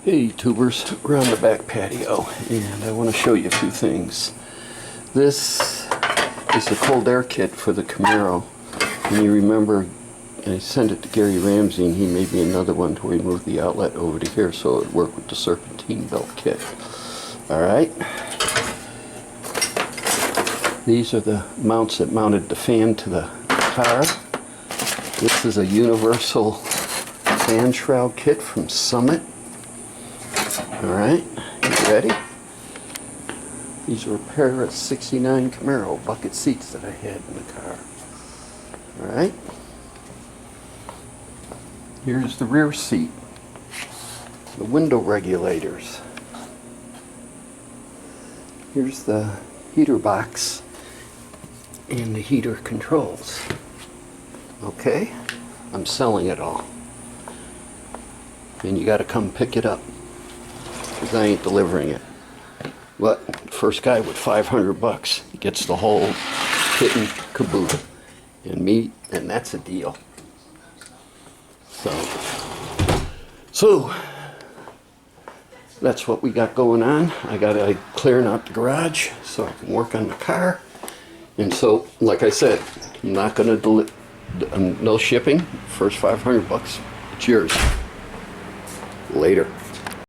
Hey tubers, we're on the back patio and I want to show you a few things. This is the cold air kit for the Camaro. And you remember I sent it to Gary Ramsey and he made me another one to remove the outlet over to here so it would work with the serpentine belt kit. Alright. These are the mounts that mounted the fan to the car. This is a universal fan shroud kit from Summit. Alright, you ready? These are a pair of '69 Camaro bucket seats that I had in the car. Alright. Here's the rear seat. The window regulators. Here's the heater box and the heater controls. Okay? I'm selling it all. And you gotta come pick it up, because I ain't delivering it. But first guy with 500 bucks gets the whole kit and caboodle. And me, and that's a deal. So that's what we got going on. I gotta clearing out the garage so I can work on the car. And so, like I said, I'm not gonna no shipping. First 500 bucks, it's yours. Later.